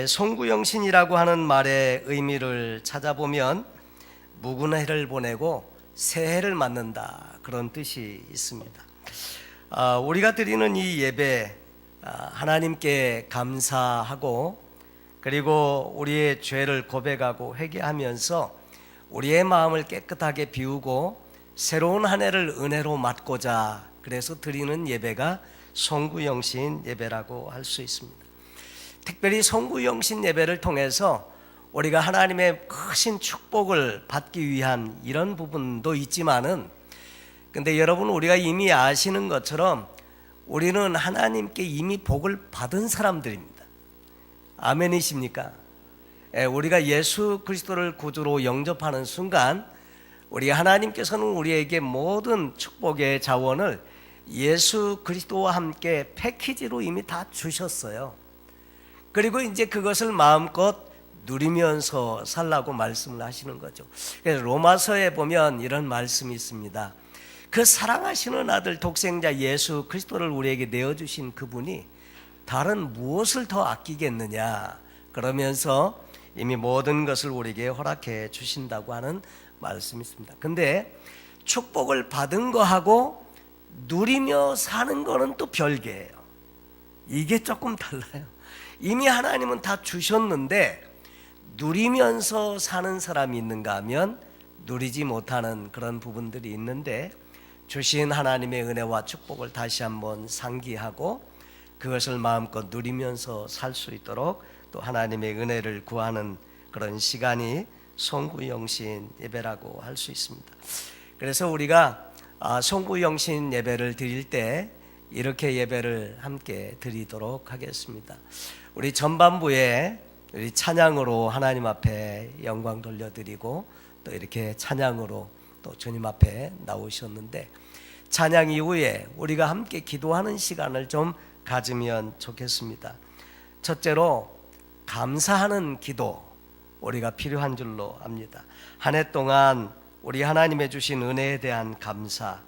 송구영신이라고 하는 말의 의미를 찾아보면 묵은 해를 보내고 새해를 맞는다, 그런 뜻이 있습니다. 우리가 드리는 이 예배, 하나님께 감사하고 그리고 우리의 죄를 고백하고 회개하면서 우리의 마음을 깨끗하게 비우고 새로운 한 해를 은혜로 맞고자 그래서 드리는 예배가 송구영신 예배라고 할 수 있습니다. 특별히 송구영신 예배를 통해서 우리가 하나님의 크신 축복을 받기 위한 이런 부분도 있지만은, 근데 여러분, 우리가 이미 아시는 것처럼 우리는 하나님께 이미 복을 받은 사람들입니다. 아멘이십니까? 우리가 예수 그리스도를 구주로 영접하는 순간 우리 하나님께서는 우리에게 모든 축복의 자원을 예수 그리스도와 함께 패키지로 이미 다 주셨어요. 그리고 이제 그것을 마음껏 누리면서 살라고 말씀을 하시는 거죠. 그래서 로마서에 보면 이런 말씀이 있습니다. 그 사랑하시는 아들 독생자 예수 그리스도를 우리에게 내어주신 그분이 다른 무엇을 더 아끼겠느냐, 그러면서 이미 모든 것을 우리에게 허락해 주신다고 하는 말씀이 있습니다. 근데 축복을 받은 거하고 누리며 사는 거는 또 별개예요. 이게 조금 달라요. 이미 하나님은 다 주셨는데 누리면서 사는 사람이 있는가 하면 누리지 못하는 그런 부분들이 있는데, 주신 하나님의 은혜와 축복을 다시 한번 상기하고 그것을 마음껏 누리면서 살 수 있도록 또 하나님의 은혜를 구하는 그런 시간이 송구영신 예배라고 할 수 있습니다. 그래서 우리가 송구영신 예배를 드릴 때 이렇게 예배를 함께 드리도록 하겠습니다. 우리 전반부에 우리 찬양으로 하나님 앞에 영광 돌려드리고 또 이렇게 찬양으로 또 주님 앞에 나오셨는데, 찬양 이후에 우리가 함께 기도하는 시간을 좀 가지면 좋겠습니다. 첫째로 감사하는 기도, 우리가 필요한 줄로 압니다. 한 해 동안 우리 하나님의 주신 은혜에 대한 감사,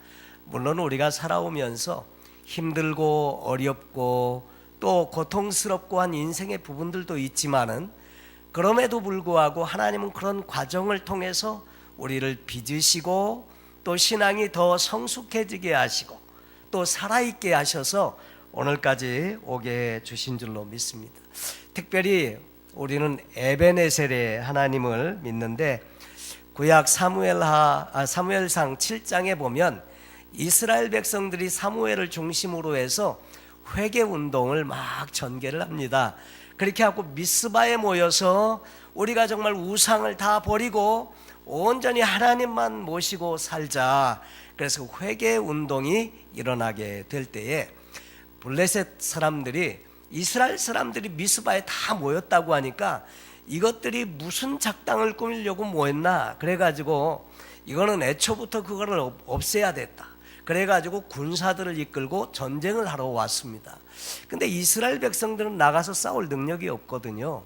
물론 우리가 살아오면서 힘들고 어렵고 또 고통스럽고 한 인생의 부분들도 있지만은, 그럼에도 불구하고 하나님은 그런 과정을 통해서 우리를 빚으시고 또 신앙이 더 성숙해지게 하시고 또 살아있게 하셔서 오늘까지 오게 해 주신 줄로 믿습니다. 특별히 우리는 에베네셀의 하나님을 믿는데, 구약 사무엘상 7장에 보면 이스라엘 백성들이 사무엘을 중심으로 해서 회개 운동을 막 전개를 합니다. 그렇게 하고 미스바에 모여서 우리가 정말 우상을 다 버리고 온전히 하나님만 모시고 살자, 그래서 회개 운동이 일어나게 될 때에 블레셋 사람들이, 이스라엘 사람들이 미스바에 다 모였다고 하니까 이것들이 무슨 작당을 꾸미려고 모였나, 그래가지고 이거는 애초부터 그거를 없애야 됐다, 그래가지고 군사들을 이끌고 전쟁을 하러 왔습니다. 근데 이스라엘 백성들은 나가서 싸울 능력이 없거든요.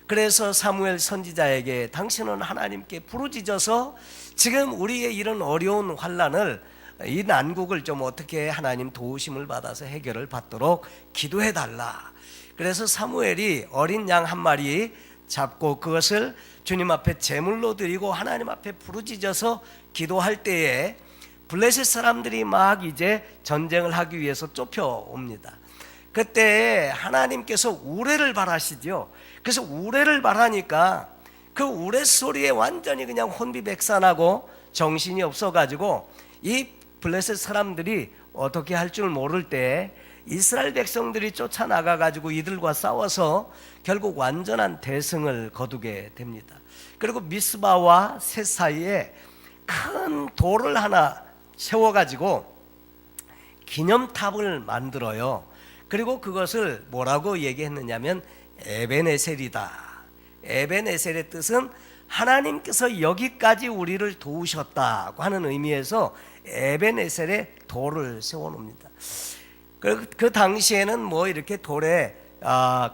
그래서 사무엘 선지자에게 당신은 하나님께 부르짖어서 지금 우리의 이런 어려운 환난을, 이 난국을 좀 어떻게 하나님 도우심을 받아서 해결을 받도록 기도해 달라. 그래서 사무엘이 어린 양 한 마리 잡고 그것을 주님 앞에 제물로 드리고 하나님 앞에 부르짖어서 기도할 때에 블레셋 사람들이 막 이제 전쟁을 하기 위해서 쫓겨옵니다. 그때 하나님께서 우레를 발하시죠. 그래서 우레를 발하니까 그 우레 소리에 완전히 그냥 혼비백산하고 정신이 없어가지고 이 블레셋 사람들이 어떻게 할 줄 모를 때 이스라엘 백성들이 쫓아나가가지고 이들과 싸워서 결국 완전한 대승을 거두게 됩니다. 그리고 미스바와 셋 사이에 큰 돌을 하나 세워가지고 기념탑을 만들어요. 그리고 그것을 뭐라고 얘기했느냐면 에베네셀이다. 에베네셀의 뜻은 하나님께서 여기까지 우리를 도우셨다고 하는 의미에서 에베네셀의 돌을 세워놓습니다. 그 당시에는 뭐 이렇게 돌에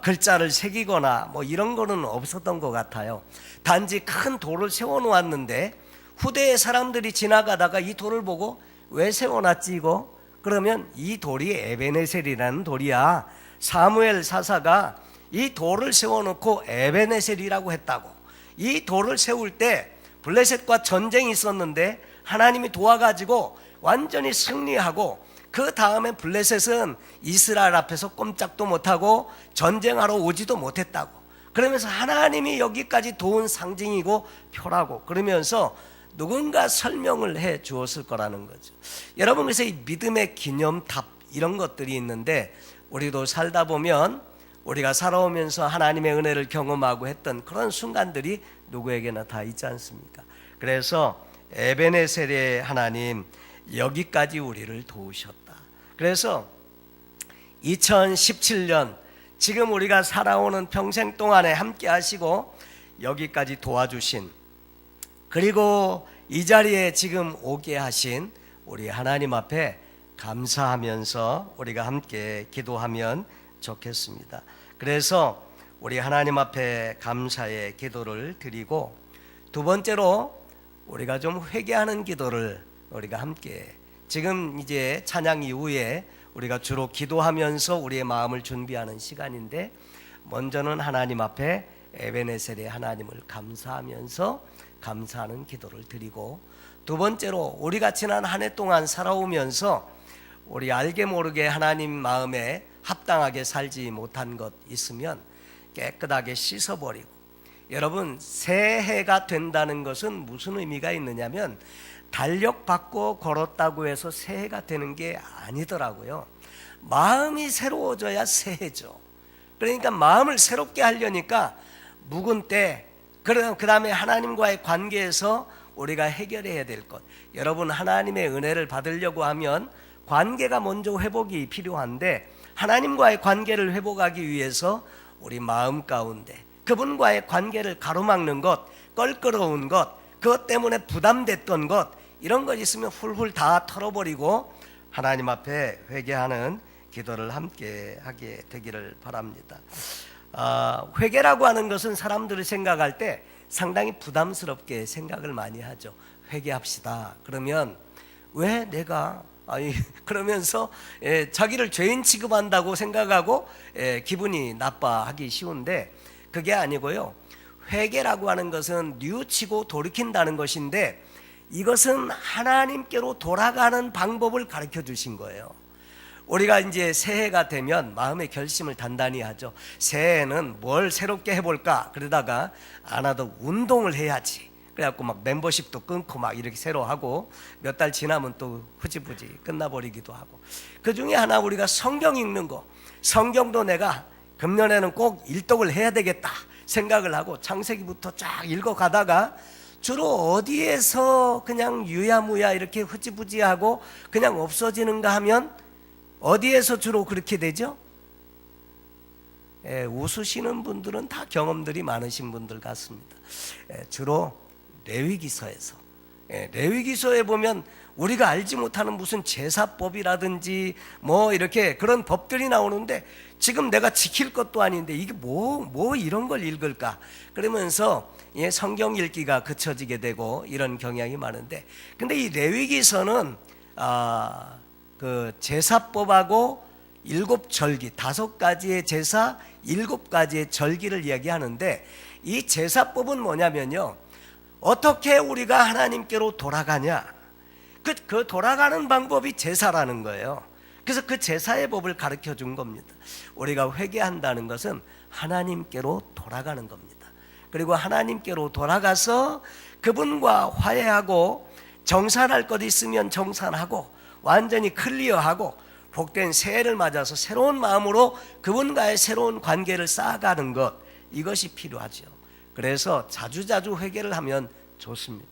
글자를 새기거나 뭐 이런 거는 없었던 것 같아요. 단지 큰 돌을 세워놓았는데 후대의 사람들이 지나가다가 이 돌을 보고 왜 세워놨지 이거? 그러면 이 돌이 에베네셀이라는 돌이야. 사무엘 사사가 이 돌을 세워놓고 에베네셀이라고 했다고. 이 돌을 세울 때 블레셋과 전쟁이 있었는데 하나님이 도와가지고 완전히 승리하고, 그 다음에 블레셋은 이스라엘 앞에서 꼼짝도 못하고 전쟁하러 오지도 못했다고. 그러면서 하나님이 여기까지 도운 상징이고 표라고 그러면서 누군가 설명을 해 주었을 거라는 거죠. 여러분, 그래서 이 믿음의 기념탑 이런 것들이 있는데, 우리도 살다 보면 우리가 살아오면서 하나님의 은혜를 경험하고 했던 그런 순간들이 누구에게나 다 있지 않습니까? 그래서 에베네셀의 하나님, 여기까지 우리를 도우셨다. 그래서 2017년 지금 우리가 살아오는 평생 동안에 함께 하시고 여기까지 도와주신, 그리고 이 자리에 지금 오게 하신 우리 하나님 앞에 감사하면서 우리가 함께 기도하면 좋겠습니다. 그래서 우리 하나님 앞에 감사의 기도를 드리고, 두 번째로 우리가 좀 회개하는 기도를 우리가 함께, 지금 이제 찬양 이후에 우리가 주로 기도하면서 우리의 마음을 준비하는 시간인데, 먼저는 하나님 앞에 에베네셀의 하나님을 감사하면서 감사하는 기도를 드리고, 두 번째로 우리가 지난 한 해 동안 살아오면서 우리 알게 모르게 하나님 마음에 합당하게 살지 못한 것 있으면 깨끗하게 씻어버리고, 여러분, 새해가 된다는 것은 무슨 의미가 있느냐면 달력받고 걸었다고 해서 새해가 되는 게 아니더라고요. 마음이 새로워져야 새해죠. 그러니까 마음을 새롭게 하려니까 묵은 때, 그 다음에 하나님과의 관계에서 우리가 해결해야 될 것, 여러분, 하나님의 은혜를 받으려고 하면 관계가 먼저 회복이 필요한데, 하나님과의 관계를 회복하기 위해서 우리 마음 가운데 그분과의 관계를 가로막는 것, 껄끄러운 것, 그것 때문에 부담됐던 것, 이런 것 있으면 훌훌 다 털어버리고 하나님 앞에 회개하는 기도를 함께 하게 되기를 바랍니다. 회개라고 하는 것은 사람들이 생각할 때 상당히 부담스럽게 생각을 많이 하죠. 회개합시다. 그러면 왜 내가 그러면서 자기를 죄인 취급한다고 생각하고 기분이 나빠하기 쉬운데, 그게 아니고요. 회개라고 하는 것은 뉘우치고 돌이킨다는 것인데, 이것은 하나님께로 돌아가는 방법을 가르쳐 주신 거예요. 우리가 이제 새해가 되면 마음의 결심을 단단히 하죠. 새해에는 뭘 새롭게 해볼까? 그러다가 안 하도 운동을 해야지. 그래갖고 막 멤버십도 끊고 막 이렇게 새로 하고, 몇 달 지나면 또 흐지부지 끝나버리기도 하고. 그 중에 하나, 우리가 성경 읽는 거, 성경도 내가 금년에는 꼭 일독을 해야 되겠다 생각을 하고 창세기부터 쫙 읽어가다가 주로 어디에서 그냥 유야무야 이렇게 흐지부지하고 그냥 없어지는가 하면, 어디에서 주로 그렇게 되죠? 웃으시는 분들은 다 경험들이 많으신 분들 같습니다. 주로 레위기서에서, 레위기서에 보면 우리가 알지 못하는 무슨 제사법이라든지 뭐 이렇게 그런 법들이 나오는데, 지금 내가 지킬 것도 아닌데 이게 뭐 이런 걸 읽을까? 그러면서 성경 읽기가 그쳐지게 되고 이런 경향이 많은데, 근데 이 레위기서는 그 제사법하고 7절기, 5가지의 제사, 7가지의 절기를 이야기하는데, 이 제사법은 뭐냐면요, 어떻게 우리가 하나님께로 돌아가냐, 그 돌아가는 방법이 제사라는 거예요. 그래서 그 제사의 법을 가르쳐 준 겁니다. 우리가 회개한다는 것은 하나님께로 돌아가는 겁니다. 그리고 하나님께로 돌아가서 그분과 화해하고, 정산할 것 있으면 정산하고, 완전히 클리어하고 복된 새해를 맞아서 새로운 마음으로 그분과의 새로운 관계를 쌓아가는 것, 이것이 필요하죠. 그래서 자주자주 회개를 하면 좋습니다.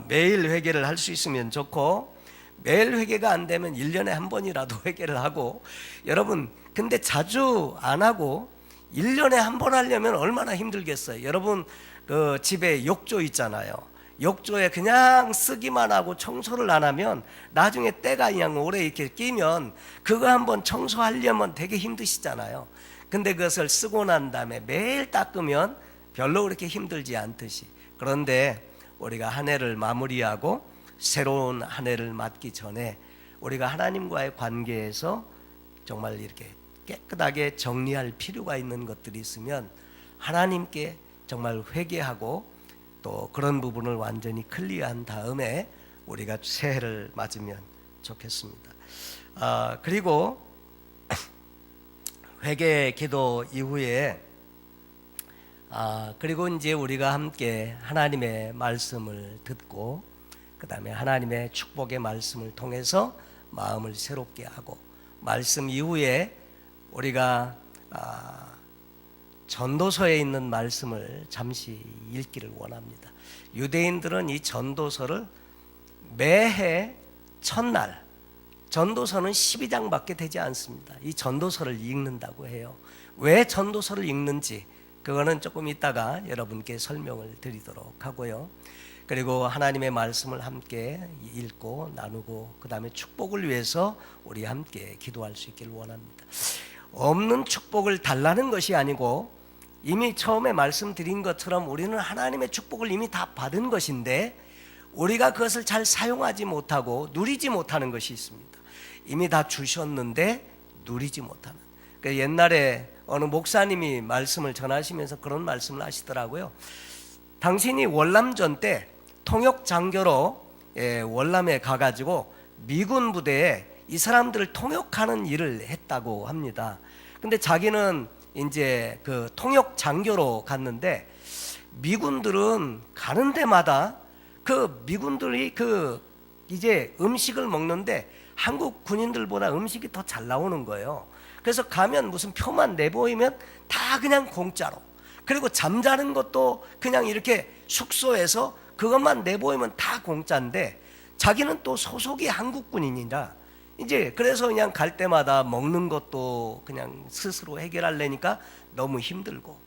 매일 회개를 할 수 있으면 좋고, 매일 회개가 안 되면 1년에 한 번이라도 회개를 하고, 여러분, 근데 자주 안 하고 1년에 한 번 하려면 얼마나 힘들겠어요. 여러분, 그 집에 욕조 있잖아요. 욕조에 그냥 쓰기만 하고 청소를 안 하면 나중에 때가 그냥 오래 이렇게 끼면 그거 한번 청소하려면 되게 힘드시잖아요. 근데 그것을 쓰고 난 다음에 매일 닦으면 별로 그렇게 힘들지 않듯이, 그런데 우리가 한 해를 마무리하고 새로운 한 해를 맞기 전에 우리가 하나님과의 관계에서 정말 이렇게 깨끗하게 정리할 필요가 있는 것들이 있으면 하나님께 정말 회개하고 또 그런 부분을 완전히 클리어한 다음에 우리가 새해를 맞으면 좋겠습니다. 그리고 회개 기도 이후에 그리고 이제 우리가 함께 하나님의 말씀을 듣고 그 다음에 하나님의 축복의 말씀을 통해서 마음을 새롭게 하고 말씀 이후에 우리가 전도서에 있는 말씀을 잠시 읽기를 원합니다. 유대인들은 이 전도서를 매해 첫날, 전도서는 12장밖에 되지 않습니다. 이 전도서를 읽는다고 해요. 왜 전도서를 읽는지 그거는 조금 이따가 여러분께 설명을 드리도록 하고요. 그리고 하나님의 말씀을 함께 읽고 나누고 그 다음에 축복을 위해서 우리 함께 기도할 수 있기를 원합니다. 없는 축복을 달라는 것이 아니고 이미 처음에 말씀드린 것처럼 우리는 하나님의 축복을 이미 다 받은 것인데 우리가 그것을 잘 사용하지 못하고 누리지 못하는 것이 있습니다. 이미 다 주셨는데 누리지 못하는. 옛날에 어느 목사님이 말씀을 전하시면서 그런 말씀을 하시더라고요. 당신이 월남전 때 통역 장교로 월남에 가가지고 미군 부대에 이 사람들을 통역하는 일을 했다고 합니다. 근데 자기는 이제 그 통역 장교로 갔는데 미군들은 가는 데마다 그 미군들이 그 이제 음식을 먹는데 한국 군인들보다 음식이 더 잘 나오는 거예요. 그래서 가면 무슨 표만 내보이면 다 그냥 공짜로. 그리고 잠자는 것도 그냥 이렇게 숙소에서 그것만 내보이면 다 공짜인데 자기는 또 소속이 한국 군인이라 이제 그래서 그냥 갈 때마다 먹는 것도 그냥 스스로 해결하려니까 너무 힘들고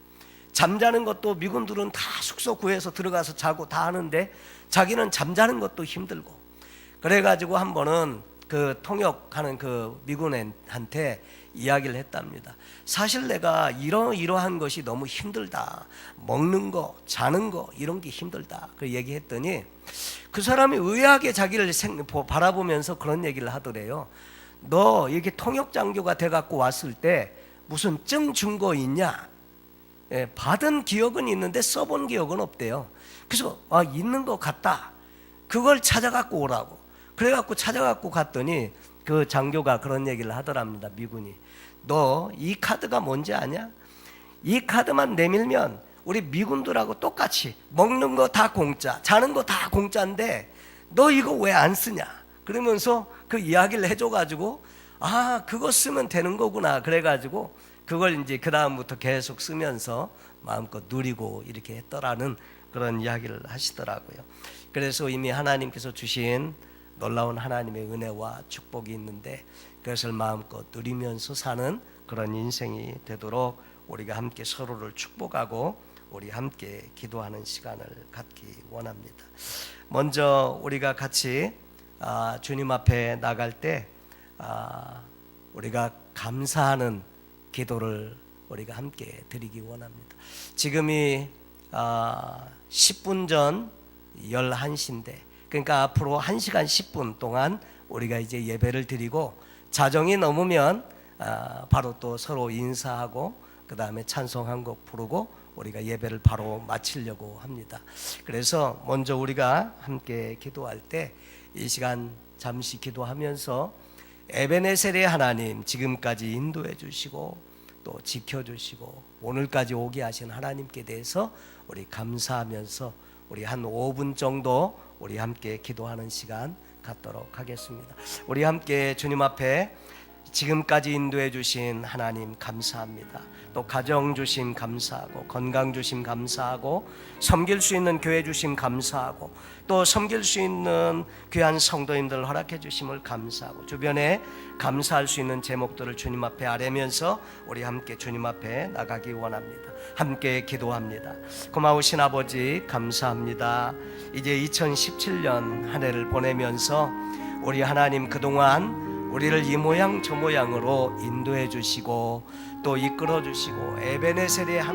잠자는 것도 미군들은 다 숙소 구해서 들어가서 자고 다 하는데 자기는 잠자는 것도 힘들고 그래가지고 한 번은 그 통역하는 그 미군한테 이야기를 했답니다. 사실 내가 이러한 것이 너무 힘들다. 먹는 거, 자는 거 이런 게 힘들다. 그 얘기했더니 그 사람이 의아하게 자기를 바라보면서 그런 얘기를 하더래요. 너 이렇게 통역 장교가 돼갖고 왔을 때 무슨 증 준 거 있냐? 받은 기억은 있는데 써본 기억은 없대요. 그래서 있는 것 같다. 그걸 찾아갖고 오라고. 그래갖고 찾아갖고 갔더니 그 장교가 그런 얘기를 하더랍니다. 미군이 너 이 카드가 뭔지 아냐? 이 카드만 내밀면 우리 미군들하고 똑같이 먹는 거 다 공짜, 자는 거 다 공짜인데 너 이거 왜 안 쓰냐? 그러면서 그 이야기를 해줘가지고 그거 쓰면 되는 거구나. 그래가지고 그걸 이제 그 다음부터 계속 쓰면서 마음껏 누리고 이렇게 했더라는 그런 이야기를 하시더라고요. 그래서 이미 하나님께서 주신 놀라운 하나님의 은혜와 축복이 있는데 그것을 마음껏 누리면서 사는 그런 인생이 되도록 우리가 함께 서로를 축복하고 우리 함께 기도하는 시간을 갖기 원합니다. 먼저 우리가 같이 주님 앞에 나갈 때 우리가 감사하는 기도를 우리가 함께 드리기 원합니다. 지금이 10분 전 11시인데 그러니까 앞으로 1시간 10분 동안 우리가 이제 예배를 드리고 자정이 넘으면 바로 또 서로 인사하고 그 다음에 찬송 한 곡 부르고 우리가 예배를 바로 마치려고 합니다. 그래서 먼저 우리가 함께 기도할 때 이 시간 잠시 기도하면서 에베네셀의 하나님 지금까지 인도해 주시고 또 지켜주시고 오늘까지 오게 하신 하나님께 대해서 우리 감사하면서 우리 한 5분 정도 우리 함께 기도하는 시간 갖도록 하겠습니다. 우리 함께 주님 앞에 지금까지 인도해 주신 하나님 감사합니다. 또 가정 주심 감사하고 건강 주심 감사하고 섬길 수 있는 교회 주심 감사하고 또 섬길 수 있는 귀한 성도님들 허락해 주심을 감사하고 주변에 감사할 수 있는 제목들을 주님 앞에 아뢰면서 우리 함께 주님 앞에 나가기 원합니다. 함께 기도합니다. 고마우신 아버지 감사합니다. 이제 2017년 한 해를 보내면서 우리 하나님 그동안 우리를 이 모양 저 모양으로 인도해 주시고 또 이끌어 주시고 에베네셀의 하나님